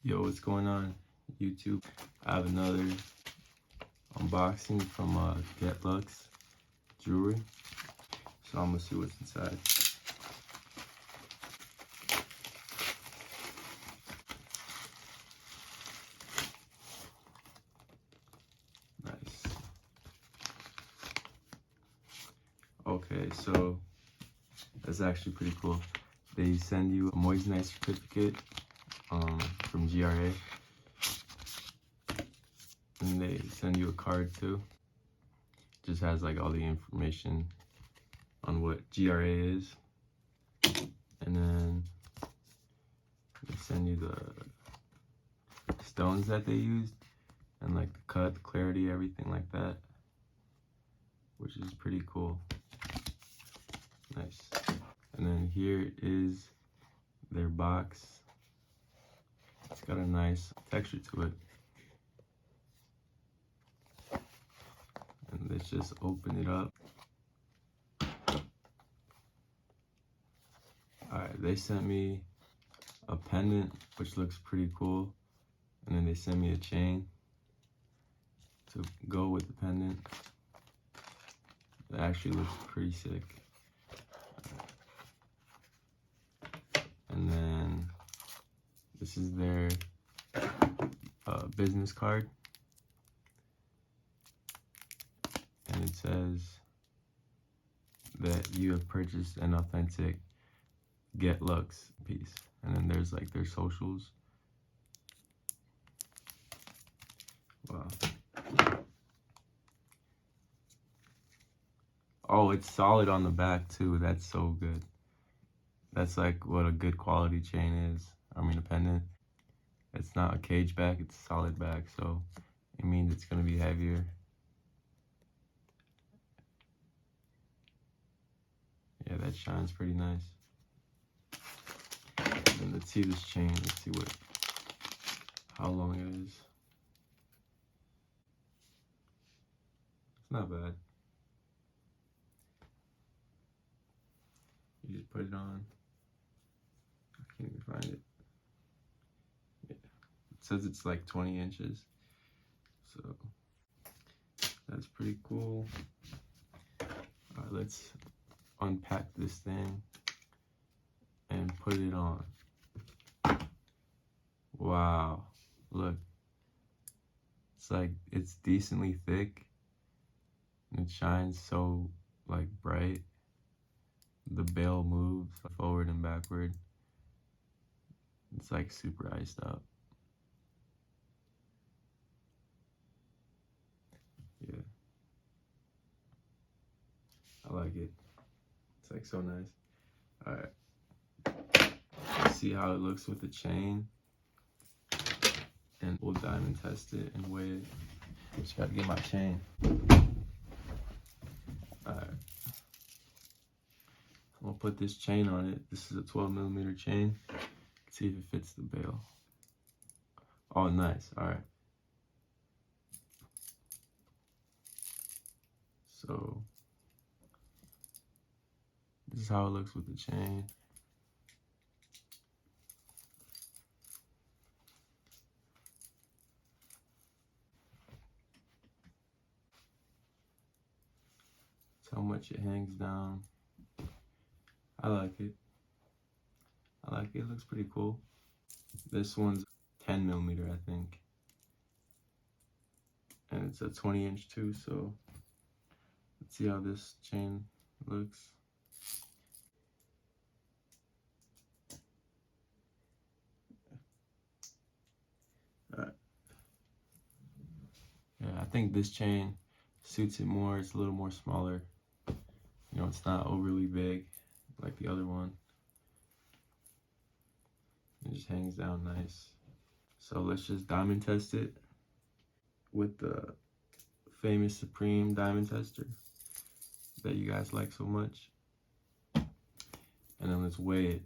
Yo, what's going on, YouTube? I have another unboxing from Ghetluxe jewelry. So I'm gonna see what's inside. Nice. Okay, so that's actually pretty cool. They send you a Moissanite certificate from GRA. And they send you a card too. Just has like all the information on what GRA is. And then they send you the stones that they used and like the cut, the clarity, everything like that, which is pretty cool. Nice. And then here is their box. It's got a nice texture to it. And let's just open it up. Alright, they sent me a pendant, which looks pretty cool. And then they sent me a chain to go with the pendant. It actually looks pretty sick. And then this is their business card. And it says that you have purchased an authentic Ghetluxe piece. And then there's like their socials. Wow. Oh, it's solid on the back too. That's so good. That's like what a good quality chain is. I mean, a pendant. It's not a cage back, it's a solid back. So it means it's gonna be heavier. Yeah, that shines pretty nice. And let's see this chain. Let's see how long it is. It's not bad. You just put it on. I can't even find it. Yeah. It says it's like 20 inches. So that's pretty cool. All right, let's unpack this thing and put it on. Wow, look, it's decently thick and it shines so like bright. The bail moves forward and backward. It's like super iced up. Yeah, I like it. It's like so nice. All right, let's see how it looks with the chain. And we'll diamond test it and weigh it. Just gotta get my chain. Alright. I'm gonna put this chain on it. This is a 12mm chain. Let's see if it fits the bail. Oh, nice. Alright. So, this is how it looks with the chain. How much it hangs down. I like it. It looks pretty cool. This one's 10mm, I think. And it's a 20-inch too, so let's see how this chain looks. Alright. Yeah, I think this chain suits it more. It's a little more smaller. You know, it's not overly big like the other one. It just hangs down nice. So let's just diamond test it with the famous Supreme diamond tester that you guys like so much. And then let's weigh it.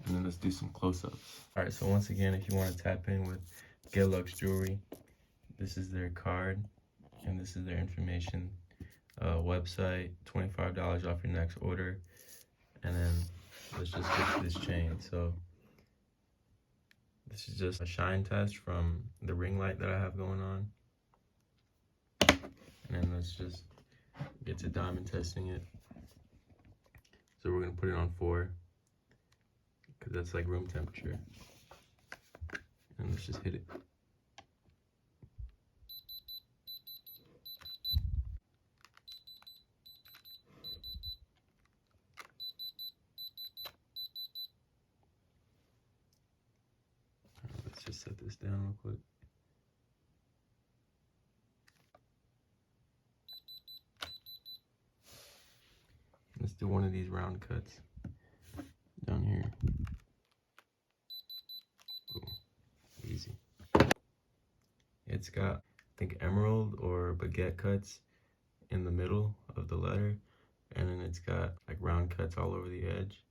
And then let's do some close-ups. All right, so once again, if you want to tap in with Ghetluxe Jewelry, this is their card and this is their information. Website, $25 off your next order. And then let's just get to this chain. So This is just a shine test from the ring light that I have going on. And then let's just get to diamond testing it. So we're gonna put it on 4, because that's like room temperature. And let's just hit it. Let's just set this down real quick. Let's do one of these round cuts down here. Boom. Easy. It's got, I think, emerald or baguette cuts in the middle of the letter, and then it's got like round cuts all over the edge.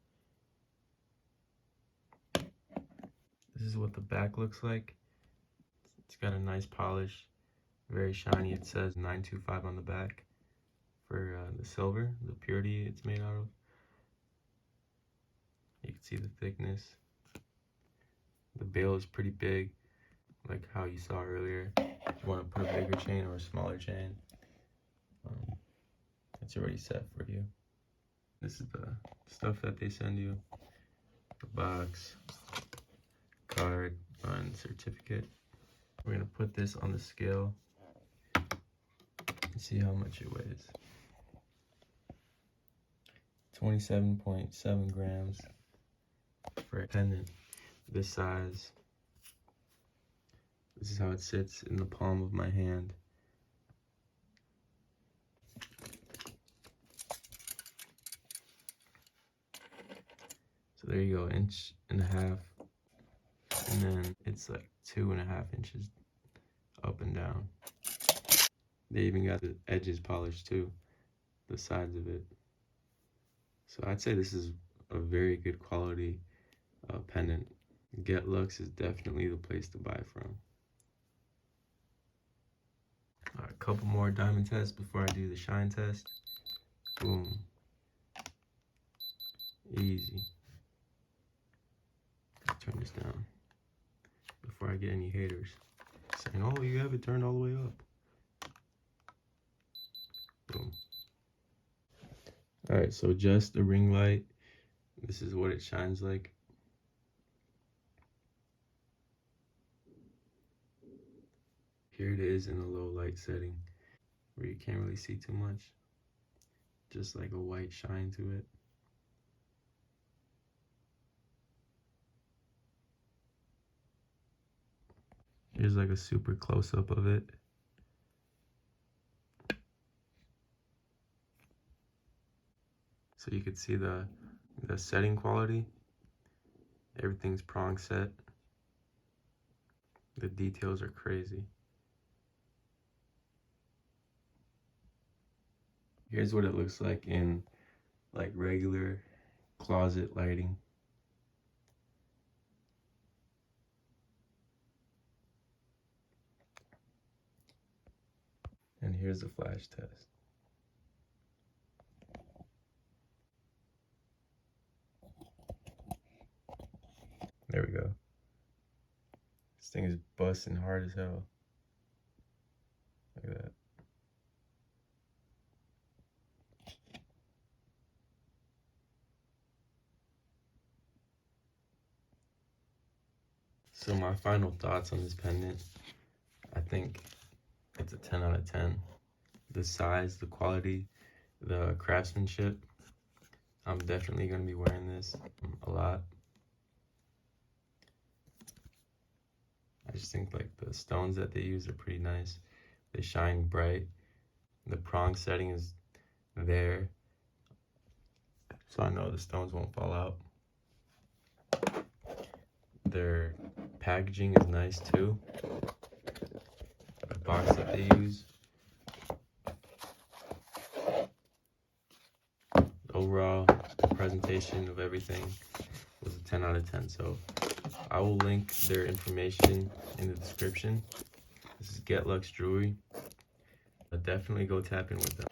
This is what the back looks like. It's got a nice polish, very shiny. It says 925 on the back for the silver, the purity it's made out of. You can see the thickness. The bail is pretty big, like how you saw earlier. If you want to put a bigger chain or a smaller chain, it's already set for you. This is the stuff that they send you: the box, card, and certificate. We're gonna put this on the scale and see how much it weighs. 27.7 grams for a pendant this size. This is how it sits in the palm of my hand. So there you go, 1.5 inches. And then it's like 2.5 inches up and down. They even got the edges polished too, the sides of it. So I'd say this is a very good quality pendant. Ghetluxe is definitely the place to buy from. All right, a couple more diamond tests before I do the shine test. Boom. Easy. Turn this down before I get any haters saying, oh, you have it turned all the way up. Boom. All right, so just the ring light. This is what it shines like. Here it is in a low light setting where you can't really see too much. Just like a white shine to it. Here's like a super close-up of it. So you could see the setting quality. Everything's prong set. The details are crazy. Here's what it looks like in like regular closet lighting. And here's the flash test. There we go. This thing is busting hard as hell. Look at that. So my final thoughts on this pendant, I think it's a 10 out of 10. The size, the quality, the craftsmanship. I'm definitely going to be wearing this a lot. I just think like the stones that they use are pretty nice. They shine bright. The prong setting is there, so I know the stones won't fall out. Their packaging is nice too. The box that they use. Overall presentation of everything was a 10 out of 10. So I will link their information in the description. This is Ghetluxe Jewelry. But definitely go tap in with them.